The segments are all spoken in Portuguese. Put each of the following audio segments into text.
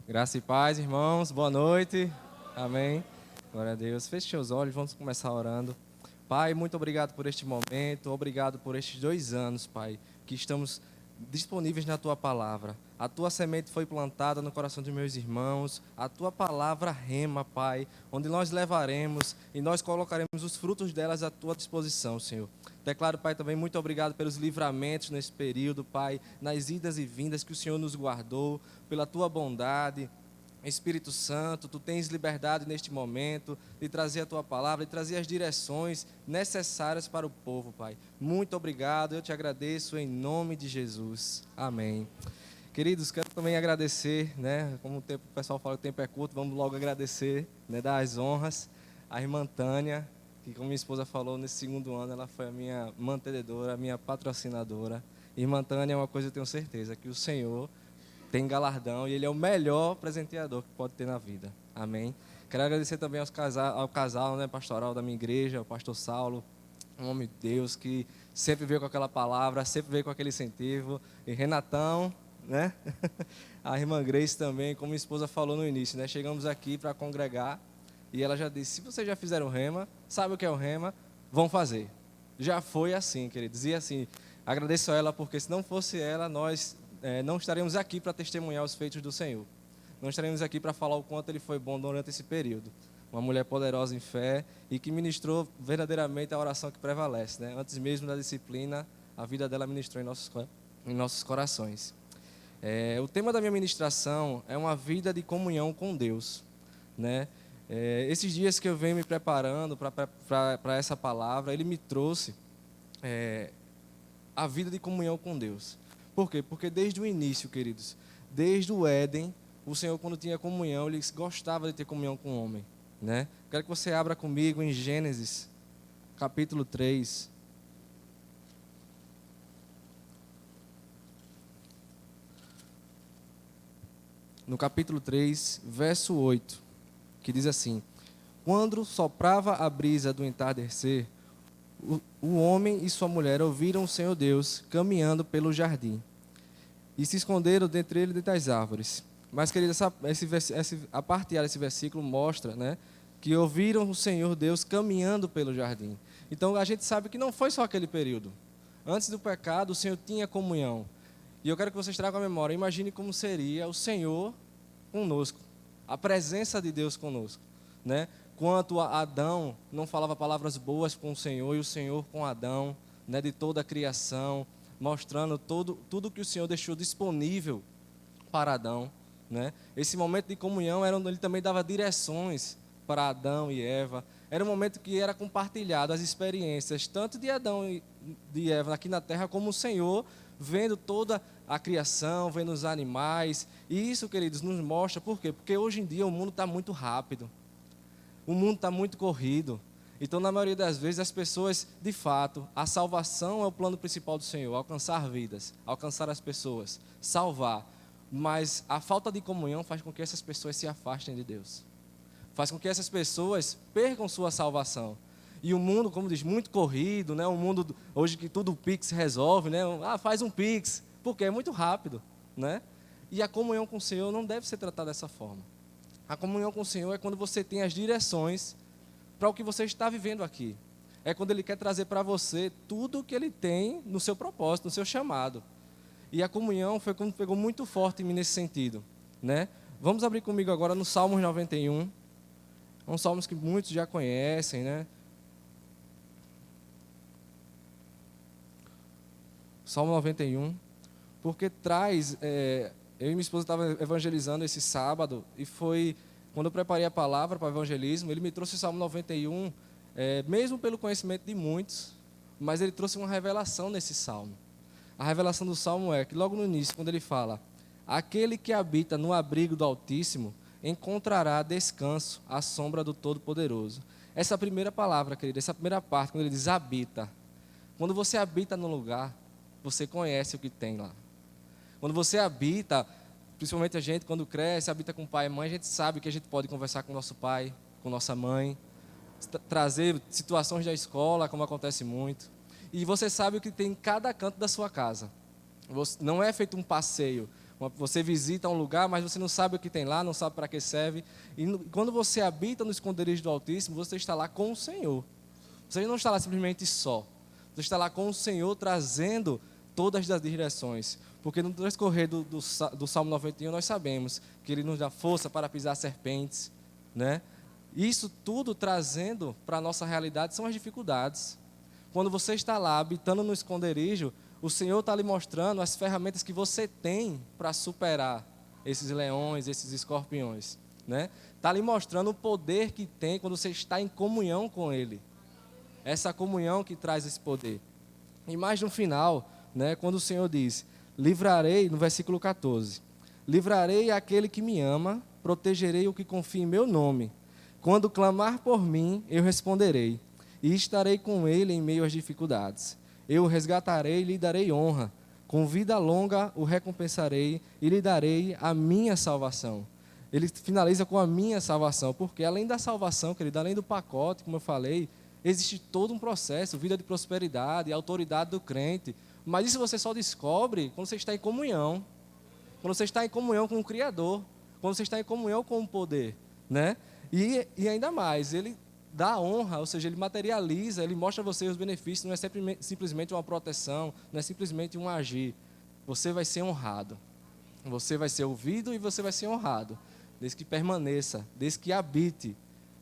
Graça e paz, irmãos. Boa noite. Amém. Glória a Deus. Feche os olhos, vamos começar orando. Pai, muito obrigado por este momento. Obrigado por estes 2 anos, Pai, que estamos disponíveis na Tua palavra. A Tua semente foi plantada no coração dos meus irmãos. A Tua palavra rema, Pai, onde nós levaremos e nós colocaremos os frutos delas à Tua disposição, Senhor. Declaro, Pai, também muito obrigado pelos livramentos nesse período, Pai, nas idas e vindas que o Senhor nos guardou, pela Tua bondade. Espírito Santo, Tu tens liberdade neste momento de trazer a Tua palavra, de trazer as direções necessárias para o povo, Pai. Muito obrigado, eu te agradeço em nome de Jesus. Amém. Queridos, quero também agradecer, né? Como o pessoal fala que o tempo é curto, vamos logo agradecer, né? Dar as honras à irmã Tânia, que como minha esposa falou, nesse segundo ano ela foi a minha mantenedora, a minha patrocinadora. Irmã Tânia é uma coisa que eu tenho certeza, que o Senhor tem galardão e ele é o melhor presenteador que pode ter na vida. Amém. Quero agradecer também ao casal, né, pastoral da minha igreja, o pastor Saulo, um homem de Deus que sempre veio com aquela palavra, sempre veio com aquele incentivo. E Renatão, né? A irmã Grace também, como minha esposa falou no início, né? Chegamos aqui para congregar e ela já disse: se vocês já fizeram rema, sabe o que é o rema, vão fazer. Já foi assim, queridos. E assim, agradeço a ela porque se não fosse ela, nós não estaremos aqui para testemunhar os feitos do Senhor. Não estaremos aqui para falar o quanto Ele foi bom durante esse período. Uma mulher poderosa em fé e que ministrou verdadeiramente a oração que prevalece, né? Antes mesmo da disciplina, a vida dela ministrou em nossos corações. O tema da minha ministração é uma vida de comunhão com Deus, né? Esses dias que eu venho me preparando para essa palavra, Ele me trouxe a vida de comunhão com Deus. Por quê? Porque desde o início, queridos, desde o Éden, o Senhor, quando tinha comunhão, Ele gostava de ter comunhão com o homem, né? Quero que você abra comigo em Gênesis, capítulo 3. No capítulo 3, verso 8, que diz assim: quando soprava a brisa do entardecer, o homem e sua mulher ouviram o Senhor Deus caminhando pelo jardim e se esconderam dentre ele e das árvores. Mas, querido, a parte desse versículo mostra, né, que ouviram o Senhor Deus caminhando pelo jardim. Então, a gente sabe que não foi só aquele período. Antes do pecado, o Senhor tinha comunhão. E eu quero que vocês tragam a memória. Imagine como seria o Senhor conosco, a presença de Deus conosco, né? Quanto a Adão não falava palavras boas com o Senhor e o Senhor com Adão, né, de toda a criação, mostrando tudo que o Senhor deixou disponível para Adão, né? Esse momento de comunhão era onde Ele também dava direções para Adão e Eva. Era um momento que era compartilhado as experiências tanto de Adão e de Eva aqui na terra, como o Senhor vendo toda a criação, vendo os animais. E isso, queridos, nos mostra por quê? Porque hoje em dia o mundo está muito rápido. O mundo está muito corrido. Então, na maioria das vezes, as pessoas, de fato, a salvação é o plano principal do Senhor, alcançar vidas, alcançar as pessoas, salvar. Mas a falta de comunhão faz com que essas pessoas se afastem de Deus. Faz com que essas pessoas percam sua salvação. E o mundo, como diz, muito corrido, né? O mundo hoje que tudo o Pix resolve, né? Faz um Pix, porque é muito rápido, né? E a comunhão com o Senhor não deve ser tratada dessa forma. A comunhão com o Senhor é quando você tem as direções para o que você está vivendo aqui. É quando Ele quer trazer para você tudo o que Ele tem no seu propósito, no seu chamado. E a comunhão foi quando pegou muito forte em mim nesse sentido, né? Vamos abrir comigo agora no Salmos 91. É um salmos que muitos já conhecem, né? Salmo 91, porque traz... eu e minha esposa estavam evangelizando esse sábado, e foi quando eu preparei a palavra para o evangelismo, ele me trouxe o Salmo 91, mesmo pelo conhecimento de muitos, mas ele trouxe uma revelação nesse salmo. A revelação do salmo é que logo no início, quando ele fala: aquele que habita no abrigo do Altíssimo encontrará descanso à sombra do Todo-Poderoso. Essa primeira palavra, querido, essa primeira parte, quando ele diz habita, quando você habita no lugar, você conhece o que tem lá. Quando você habita, principalmente a gente, quando cresce, habita com pai e mãe, a gente sabe que a gente pode conversar com nosso pai, com nossa mãe, trazer situações da escola, como acontece muito. E você sabe o que tem em cada canto da sua casa. Não é feito um passeio, Você visita um lugar, mas você não sabe o que tem lá, não sabe para que serve. E quando você habita no esconderijo do Altíssimo, você está lá com o Senhor. Você não está lá simplesmente só. Você está lá com o Senhor trazendo todas as direções. Porque no transcorrer do Salmo 91 nós sabemos que Ele nos dá força para pisar serpentes, né? Isso tudo trazendo para a nossa realidade são as dificuldades. Quando você está lá habitando no esconderijo, o Senhor está lhe mostrando as ferramentas que você tem para superar esses leões, esses escorpiões, né? Está lhe mostrando o poder que tem quando você está em comunhão com Ele. Essa comunhão que traz esse poder. E mais no final, né, quando o Senhor diz, livrarei, no versículo 14, livrarei aquele que me ama, protegerei o que confia em meu nome. Quando clamar por mim, eu responderei, e estarei com ele em meio às dificuldades. Eu o resgatarei e lhe darei honra. Com vida longa o recompensarei e lhe darei a minha salvação. Ele finaliza com a minha salvação, porque além da salvação, querido, além do pacote, como eu falei, existe todo um processo, vida de prosperidade, autoridade do crente. Mas isso você só descobre quando você está em comunhão. Quando você está em comunhão com o Criador. Quando você está em comunhão com o poder, né? E ainda mais, ele dá honra, ou seja, ele materializa, ele mostra a você os benefícios, não é simplesmente uma proteção, não é simplesmente um agir. Você vai ser honrado. Você vai ser ouvido e você vai ser honrado. Desde que permaneça, desde que habite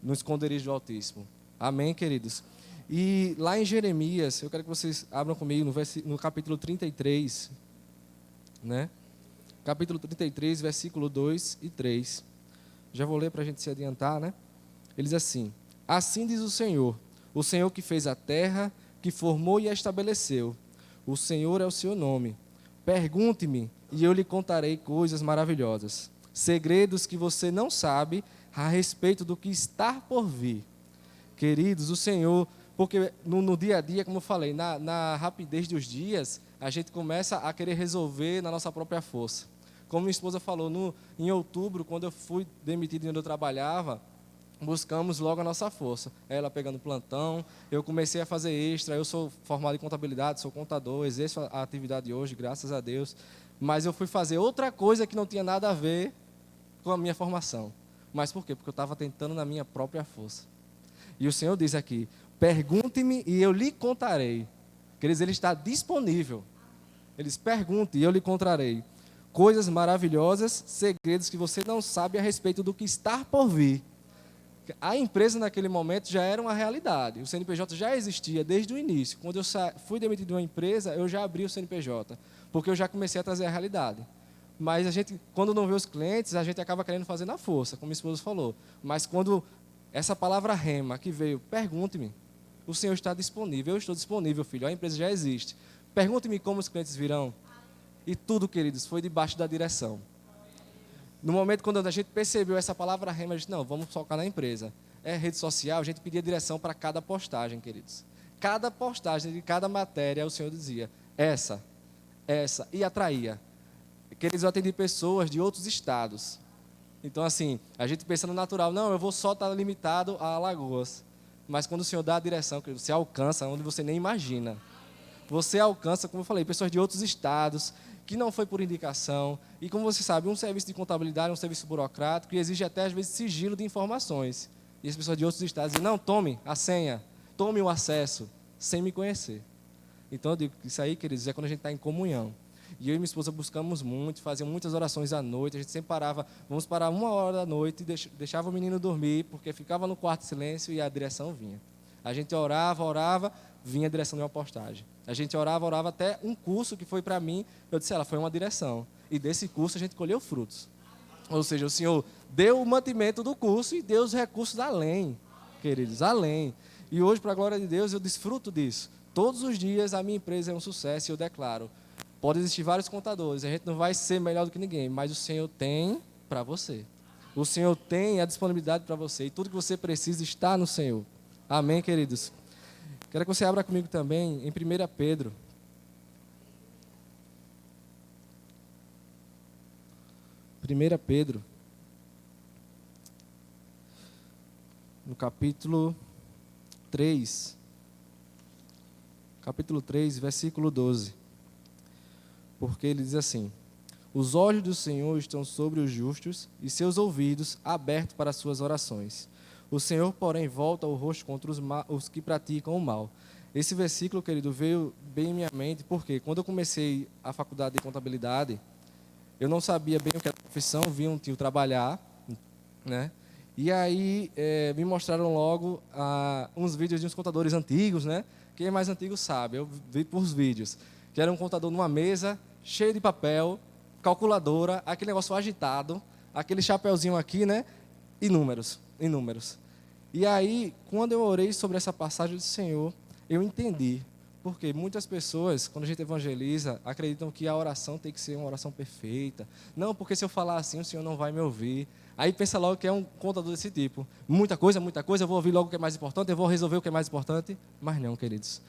no esconderijo do Altíssimo. Amém, queridos? E lá em Jeremias, eu quero que vocês abram comigo no capítulo 33, né? Capítulo 33, versículo 2 e 3. Já vou ler para a gente se adiantar, né? Ele diz assim, assim diz o Senhor que fez a terra, que formou e a estabeleceu. O Senhor é o seu nome. Pergunte-me e eu lhe contarei coisas maravilhosas, segredos que você não sabe a respeito do que está por vir. Queridos, o Senhor, porque no dia a dia, como eu falei, na rapidez dos dias, a gente começa a querer resolver na nossa própria força. Como minha esposa falou, em outubro, quando eu fui demitido onde eu trabalhava, buscamos logo a nossa força. Ela pegando plantão, eu comecei a fazer extra, eu sou formado em contabilidade, sou contador, exerço a atividade hoje, graças a Deus. Mas eu fui fazer outra coisa que não tinha nada a ver com a minha formação. Mas por quê? Porque eu estava tentando na minha própria força. E o Senhor diz aqui, pergunte-me e eu lhe contarei. Queridos, Ele está disponível. Eles perguntem e eu lhe contarei. Coisas maravilhosas, segredos que você não sabe a respeito do que está por vir. A empresa naquele momento já era uma realidade. O CNPJ já existia desde o início. Quando eu fui demitido de uma empresa, eu já abri o CNPJ, porque eu já comecei a trazer a realidade. Mas a gente, quando não vê os clientes, a gente acaba querendo fazer na força, como minha esposa falou. Mas quando essa palavra rema que veio, pergunte-me, o Senhor está disponível, eu estou disponível, filho, a empresa já existe. Pergunte-me como os clientes virão. E tudo, queridos, foi debaixo da direção. No momento quando a gente percebeu essa palavra rema, a gente, não, vamos focar na empresa. É rede social, a gente pedia direção para cada postagem, queridos. Cada postagem de cada matéria, o Senhor dizia, essa, e atraía. Queridos, eu atendi pessoas de outros estados. Então, assim, a gente pensa no natural, não, eu vou só estar limitado a Alagoas. Mas quando o Senhor dá a direção, queridos, você alcança onde você nem imagina. Você alcança, como eu falei, pessoas de outros estados, que não foi por indicação. E como você sabe, um serviço de contabilidade é um serviço burocrático e exige até, às vezes, sigilo de informações. E as pessoas de outros estados dizem, não, tome a senha, tome o acesso, sem me conhecer. Então, eu digo, isso aí, queridos, é quando a gente está em comunhão. E eu e minha esposa buscamos muito, fazíamos muitas orações à noite, a gente sempre parava, vamos parar 1h da noite, deixava o menino dormir, porque ficava no quarto de silêncio e a direção vinha. A gente orava, vinha a direção de uma postagem. A gente orava até um curso que foi para mim, eu disse, ela foi uma direção. E desse curso a gente colheu frutos. Ou seja, o Senhor deu o mantimento do curso e deu os recursos além, queridos, além. E hoje, para a glória de Deus, eu desfruto disso. Todos os dias a minha empresa é um sucesso e eu declaro. Pode existir vários contadores, a gente não vai ser melhor do que ninguém, mas o Senhor tem para você. O Senhor tem a disponibilidade para você e tudo que você precisa está no Senhor. Amém, queridos? Quero que você abra comigo também em 1 Pedro. 1 Pedro, no capítulo 3. Capítulo 3, versículo 12. Porque ele diz assim, Os olhos do Senhor estão sobre os justos e seus ouvidos abertos para as suas orações. O Senhor, porém, volta o rosto contra os que praticam o mal. Esse versículo, querido, veio bem em minha mente, porque quando eu comecei a faculdade de contabilidade, eu não sabia bem o que era a profissão, vi um tio trabalhar, né? E aí me mostraram logo uns vídeos de uns contadores antigos, né? Quem é mais antigo sabe, eu vi por vídeos, que era um contador numa mesa, cheio de papel, calculadora, aquele negócio agitado, aquele chapeuzinho aqui, né? E números, e números. E aí, quando eu orei sobre essa passagem do Senhor, eu entendi. Porque muitas pessoas, quando a gente evangeliza, acreditam que a oração tem que ser uma oração perfeita. Não, porque se eu falar assim, o Senhor não vai me ouvir. Aí pensa logo que é um contador desse tipo. Muita coisa, eu vou ouvir logo o que é mais importante, eu vou resolver o que é mais importante. Mas não, queridos.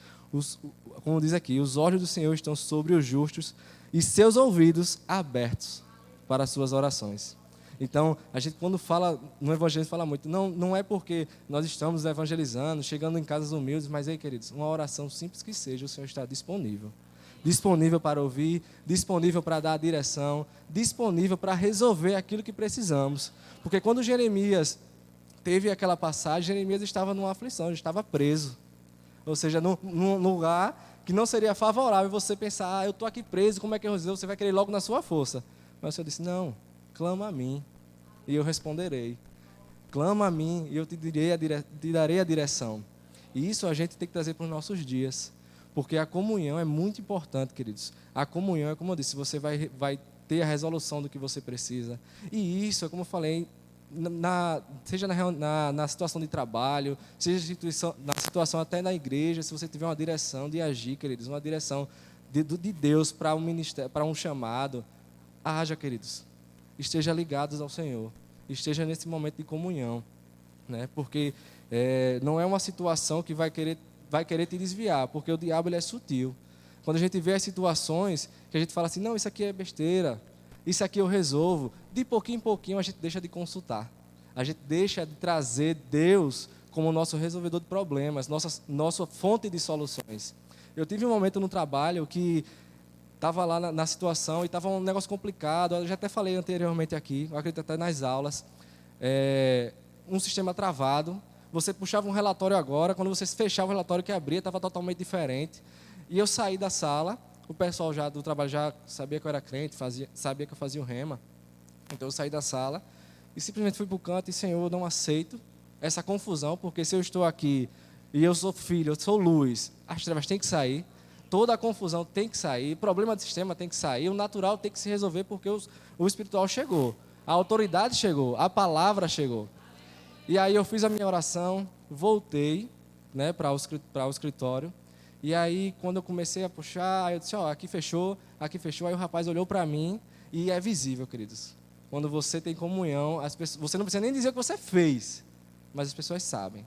Como diz aqui, os olhos do Senhor estão sobre os justos e seus ouvidos abertos para as suas orações. Então, a gente quando fala, no evangelho fala muito, não é porque nós estamos evangelizando, chegando em casas humildes, mas aí, queridos, uma oração simples que seja, o Senhor está disponível. Disponível para ouvir, disponível para dar a direção, disponível para resolver aquilo que precisamos. Porque quando Jeremias teve aquela passagem, Jeremias estava numa aflição, ele estava preso. Ou seja, num lugar que não seria favorável você pensar, eu estou aqui preso, como é que eu resolvo? Você vai querer ir logo na sua força. Mas o Senhor disse, não, clama a mim e eu responderei. Clama a mim e eu te darei a direção. E isso a gente tem que trazer para os nossos dias. Porque a comunhão é muito importante, queridos. A comunhão é, como eu disse, você vai ter a resolução do que você precisa. E isso, é como eu falei, seja na situação de trabalho, seja na situação até na igreja, se você tiver uma direção de agir, queridos, uma direção de Deus para um ministério, para um chamado, haja, queridos. Esteja ligados ao Senhor, esteja nesse momento de comunhão, né? Porque não é uma situação que vai querer te desviar, porque o diabo ele é sutil. Quando a gente vê as situações que a gente fala assim, não, isso aqui é besteira, isso aqui eu resolvo, de pouquinho em pouquinho a gente deixa de consultar, a gente deixa de trazer Deus como nosso resolvedor de problemas, nossa fonte de soluções. Eu tive um momento no trabalho que estava lá na situação e estava um negócio complicado, eu já até falei anteriormente aqui, eu acredito até nas aulas, um sistema travado, você puxava um relatório agora, quando você fechava o relatório que abria, estava totalmente diferente, e eu saí da sala, o pessoal já do trabalho já sabia que eu era crente, sabia que eu fazia o rema, então eu saí da sala e simplesmente fui para o canto e, Senhor, eu não aceito essa confusão, porque se eu estou aqui e eu sou filho, eu sou luz, as trevas têm que sair, toda a confusão tem que sair, o problema do sistema tem que sair, o natural tem que se resolver porque o espiritual chegou, a autoridade chegou, a palavra chegou. E aí eu fiz a minha oração, voltei, né, para o escritório, e aí quando eu comecei a puxar, eu disse, aqui fechou, aí o rapaz olhou para mim e é visível, queridos. Quando você tem comunhão, você não precisa nem dizer o que você fez, mas as pessoas sabem.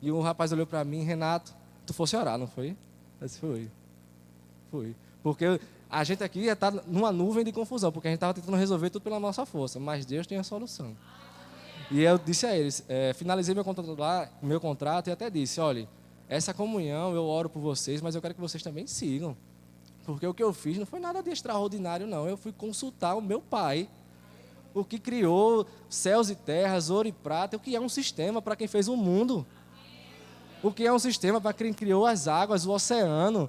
E o rapaz olhou para mim, Renato, tu fosse orar, não foi? Eu disse, foi. Porque a gente aqui ia estar numa nuvem de confusão, porque a gente estava tentando resolver tudo pela nossa força, mas Deus tem a solução. E eu disse a eles, finalizei meu contrato e até disse, olha, essa comunhão eu oro por vocês, mas eu quero que vocês também sigam. Porque o que eu fiz não foi nada de extraordinário, não. Eu fui consultar o meu pai, o que criou céus e terras, ouro e prata, o que é um sistema para quem fez o mundo. O que é um sistema para quem criou as águas, o oceano.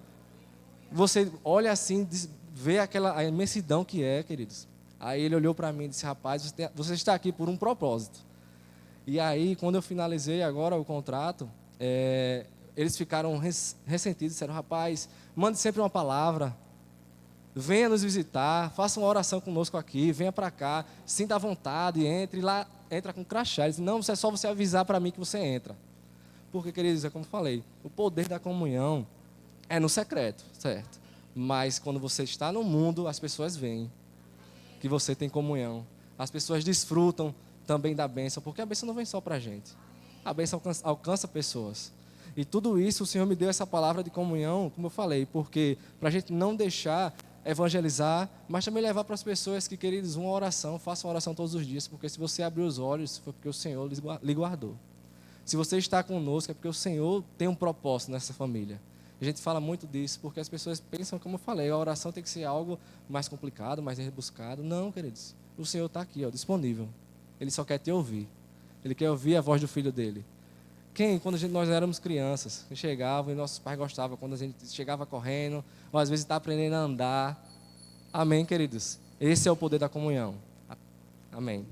Você olha assim, vê a imensidão que é, queridos. Aí ele olhou para mim e disse, rapaz, você está aqui por um propósito. E aí, quando eu finalizei agora o contrato, eles ficaram ressentidos, disseram, rapaz, mande sempre uma palavra, venha nos visitar, faça uma oração conosco aqui, venha para cá, sinta à vontade, entre lá, entra com crachá. Eles disseram, não, é só você avisar para mim que você entra. Porque, queridos, é como eu falei, o poder da comunhão é no secreto, certo? Mas quando você está no mundo, as pessoas veem que você tem comunhão. As pessoas desfrutam também da bênção, porque a bênção não vem só para a gente. A bênção alcança pessoas. E tudo isso, o Senhor me deu essa palavra de comunhão, como eu falei, porque para a gente não deixar evangelizar, mas também levar para as pessoas que, queridos, uma oração, façam oração todos os dias, porque se você abrir os olhos, foi porque o Senhor lhe guardou. Se você está conosco, é porque o Senhor tem um propósito nessa família. A gente fala muito disso porque as pessoas pensam, como eu falei, a oração tem que ser algo mais complicado, mais rebuscado. Não, queridos. O Senhor está aqui, ó, disponível. Ele só quer te ouvir. Ele quer ouvir a voz do Filho dele. Quando nós éramos crianças, chegavam e nossos pais gostavam, quando a gente chegava correndo, ou às vezes está aprendendo a andar. Amém, queridos? Esse é o poder da comunhão. Amém.